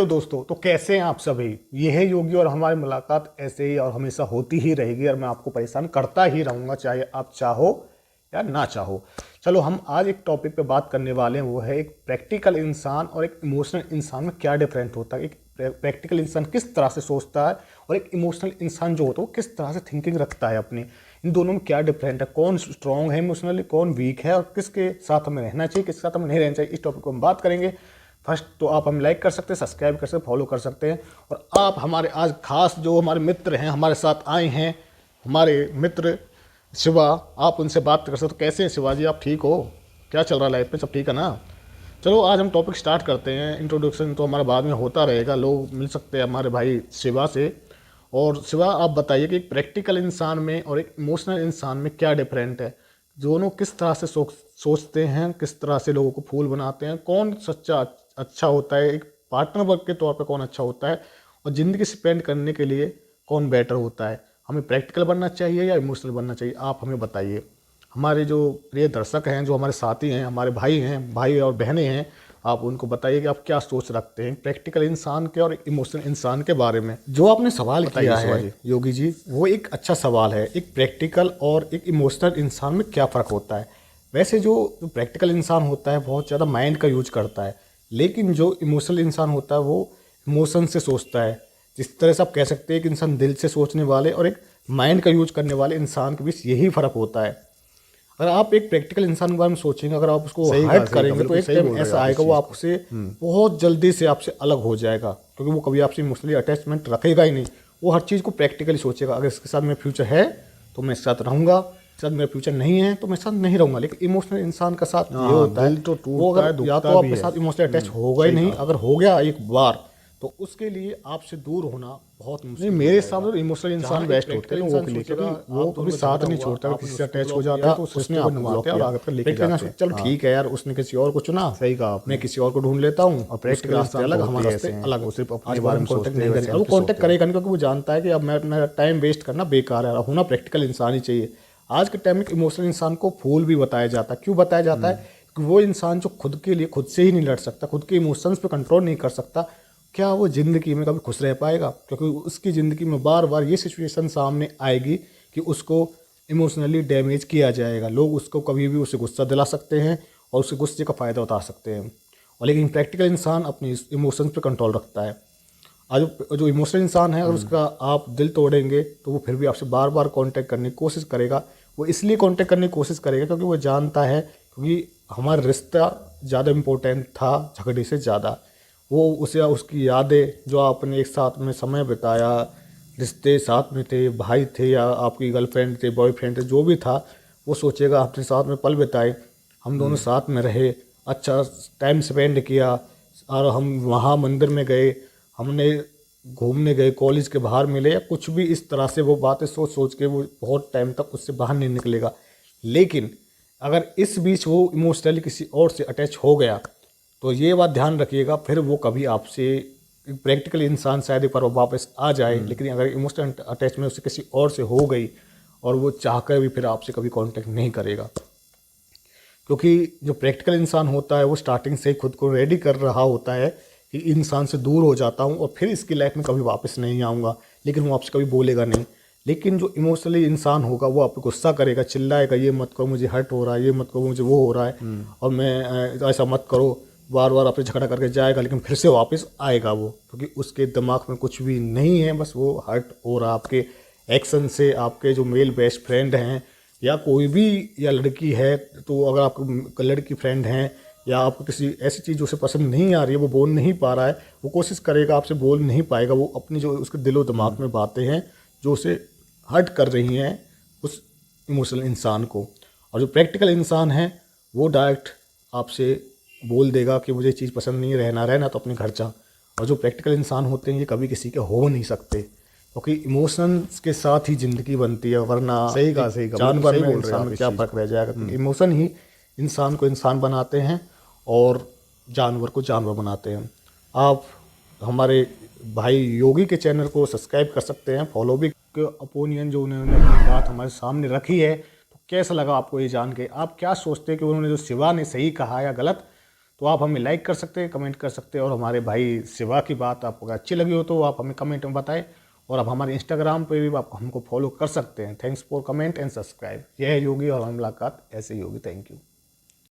तो दोस्तों, तो कैसे हैं आप सभी। ये है योगी और हमारी मुलाकात ऐसे ही और हमेशा होती ही रहेगी और मैं आपको परेशान करता ही रहूँगा, चाहे आप चाहो या ना चाहो। चलो, हम आज एक टॉपिक पे बात करने वाले हैं, वो है एक प्रैक्टिकल इंसान और एक इमोशनल इंसान में क्या डिफरेंट होता है। एक प्रैक्टिकल इंसान किस तरह से सोचता है और एक इमोशनल इंसान जो होता है वो किस तरह से थिंकिंग रखता है अपनी। इन दोनों में क्या डिफरेंट है, कौन स्ट्रॉन्ग है इमोशनली, कौन वीक है और किसके साथ हमें रहना चाहिए, किसके साथ हमें नहीं रहना चाहिए, इस टॉपिक को हम बात करेंगे। फर्स्ट तो आप हम लाइक कर सकते हैं, सब्सक्राइब कर सकते हैं, फॉलो कर सकते हैं। और आप हमारे आज खास जो हमारे मित्र हैं हमारे साथ आए हैं, हमारे मित्र शिवा, आप उनसे बात कर सकते हो। तो कैसे हैं शिवा जी, आप ठीक हो? क्या चल रहा है लाइफ में, सब ठीक है ना? चलो आज हम टॉपिक स्टार्ट करते हैं। इंट्रोडक्शन तो हमारा बाद में होता रहेगा, लोग मिल सकते हैं हमारे भाई शिवा से। और शिवा, आप बताइए कि एक प्रैक्टिकल इंसान में और एक इमोशनल इंसान में क्या डिफरेंट है। दोनों किस तरह से सोचते हैं, किस तरह से लोगों को फूल बनाते हैं, कौन सच्चा अच्छा होता है, एक पार्टनर वर्क के तौर पर कौन अच्छा होता है, और ज़िंदगी स्पेंड करने के लिए कौन बेटर होता है। हमें प्रैक्टिकल बनना चाहिए या इमोशनल बनना चाहिए, आप हमें बताइए। हमारे जो प्रिय दर्शक हैं, जो हमारे साथी हैं, हमारे भाई हैं, भाई और बहनें हैं, आप उनको बताइए कि आप क्या सोच रखते हैं प्रैक्टिकल इंसान के और इमोशनल इंसान के बारे में। जो आपने सवाल किया है योगी जी, वो एक अच्छा सवाल है। एक प्रैक्टिकल और एक इमोशनल इंसान में क्या फ़र्क होता है। वैसे जो प्रैक्टिकल इंसान होता है बहुत ज़्यादा माइंड का यूज करता है, लेकिन जो इमोशनल इंसान होता है वो इमोशन से सोचता है। जिस तरह से आप कह सकते हैं कि इंसान दिल से सोचने वाले और एक माइंड का यूज करने वाले इंसान के बीच यही फ़र्क होता है। अगर आप एक प्रैक्टिकल इंसान के बारे में सोचेंगे, अगर आप उसको हर्ट करेंगे तो एक टाइम ऐसा आएगा वो आपसे बहुत जल्दी से आपसे अलग हो जाएगा, क्योंकि वो कभी आपसे इमोशनली अटैचमेंट रखेगा ही नहीं। वो हर चीज़ को प्रैक्टिकली सोचेगा। अगर इसके साथ मेरा फ्यूचर है तो मैं इसके साथ रहूँगा, इसके साथ मेरा फ्यूचर नहीं है तो मैं इसके साथ नहीं रहूँगा। लेकिन इमोशनल इंसान का साथ ये होता है, तो वो अगर या तो आपके साथ इमोशनली अटैच होगा ही नहीं, अगर हो गया एक बार तो उसके लिए आपसे दूर होना बहुत मुश्किल। नहीं, मेरे हिसाब से इमोशनल इंसान बेस्ट होते हैं लोगों के लिए, क्योंकि वो कभी साथ नहीं छोड़ता। किसी से अटैच हो जाता है तो उसने आपको निभाते हैं और आगे तक लेके जाते हैं। चल ठीक है यार, उसने किसी और को चुना, सही कहा, मैं किसी और को ढूंढ लेता हूँ और प्रैक्टिकल रास्ते अलग, हमारे रास्ते अलग। वो सिर्फ अपने बारे में कॉन्टेक्ट नहीं करेगा, वो कॉन्टेक्ट करेगा नहीं, क्योंकि वो जानता है कि अब मेरा टाइम वेस्ट करना बेकार है। होना प्रैक्टिकल इंसान ही चाहिए। आज के टाइम में इमोशनल इंसान को फूल भी बताया जाता है। क्यों बताया जाता है? कि वो इंसान जो खुद के लिए खुद से ही नहीं लड़ सकता, खुद के इमोशंस पे कंट्रोल नहीं कर सकता, क्या वो ज़िंदगी में कभी खुश रह पाएगा? क्योंकि उसकी ज़िंदगी में बार बार ये सिचुएशन सामने आएगी कि उसको इमोशनली डैमेज किया जाएगा। लोग उसको कभी भी उसे गुस्सा दिला सकते हैं और उसके गुस्से का फ़ायदा उठा सकते हैं। और लेकिन प्रैक्टिकल इंसान अपने इमोशंस पे कंट्रोल रखता है। आज जो इमोशनल इंसान है, अगर उसका आप दिल तोड़ेंगे तो वो फिर भी आपसे बार बार कांटेक्ट करने की कोशिश करेगा। वो इसलिए कांटेक्ट करने की कोशिश करेगा क्योंकि वो जानता है, क्योंकि हमारा रिश्ता ज़्यादा इम्पोर्टेंट था झगड़े से ज़्यादा। वो उसे उसकी यादें, जो आपने एक साथ में समय बिताया, रिश्ते साथ में थे, भाई थे या आपकी गर्लफ्रेंड थे, बॉयफ्रेंड थे, जो भी था, वो सोचेगा अपने साथ में पल बिताए, हम दोनों साथ में रहे, अच्छा टाइम स्पेंड किया, और हम वहाँ मंदिर में गए, हमने घूमने गए, कॉलेज के बाहर मिले, या कुछ भी इस तरह से वो बातें सोच सोच के वो बहुत टाइम तक उससे बाहर नहीं निकलेगा। लेकिन अगर इस बीच वो इमोशनली किसी और से अटैच हो गया तो ये बात ध्यान रखिएगा, फिर वो कभी आपसे, प्रैक्टिकल इंसान शायद एक बार वापस आ जाए, लेकिन अगर इमोशनल अटैचमेंट उससे किसी और से हो गई और वो चाहकर भी फिर आपसे कभी कांटेक्ट नहीं करेगा। क्योंकि जो प्रैक्टिकल इंसान होता है वो स्टार्टिंग से ही खुद को रेडी कर रहा होता है कि इंसान से दूर हो जाता हूँ और फिर इसकी लाइफ में कभी वापस नहीं आऊँगा, लेकिन वो आपसे कभी बोलेगा नहीं। लेकिन जो इमोशनली इंसान होगा वो आपको गुस्सा करेगा, चिल्लाएगा, ये मत करो, मुझे हर्ट हो रहा है, ये मत करो, मुझे वो हो रहा है, और मैं ऐसा मत करो, बार बार आपसे झगड़ा करके जाएगा, लेकिन फिर से वापस आएगा वो, क्योंकि उसके दिमाग में कुछ भी नहीं है, बस वो हर्ट हो रहा आपके एक्शन से। आपके जो मेल बेस्ट फ्रेंड हैं या कोई भी, या लड़की है, तो अगर आपको लड़की फ्रेंड हैं या आपको किसी ऐसी चीज़ उसे पसंद नहीं आ रही है, वो बोल नहीं पा रहा है, वो कोशिश करेगा, आपसे बोल नहीं पाएगा, वो अपनी जो उसके दिलो दिमाग में बातें हैं जो उसे हर्ट कर रही हैं उस इमोशनल इंसान को। और जो प्रैक्टिकल इंसान है वो डायरेक्ट आपसे बोल देगा कि मुझे चीज़ पसंद नहीं, रहना तो अपने घर जा। और जो प्रैक्टिकल इंसान होते हैं ये कभी किसी के हो नहीं सकते, क्योंकि इमोशंस के साथ ही ज़िंदगी बनती है, वरना सही कहा जानवर में इंसान में क्या फ़र्क रह जाएगा। क्योंकि इमोशन ही इंसान को इंसान बनाते हैं और जानवर को जानवर बनाते हैं। आप हमारे भाई योगी के चैनल को सब्सक्राइब कर सकते हैं, फॉलो भी। ओपिनियन जो उन्होंने अपनी बात हमारे सामने रखी है, तो कैसा लगा आपको ये जान के? आप क्या सोचते हैं कि उन्होंने जो शिवा ने सही कहा या गलत? तो आप हमें लाइक कर सकते हैं, कमेंट कर सकते हैं, और हमारे भाई शिवा की बात आपको अगर अच्छी लगी हो तो आप हमें कमेंट में बताएं, और आप हमारे इंस्टाग्राम पे भी आप हमको फॉलो कर सकते हैं। Thanks for comment and subscribe. यह है योगी और हमारी मुलाकात ऐसे ही होगी। Thank you.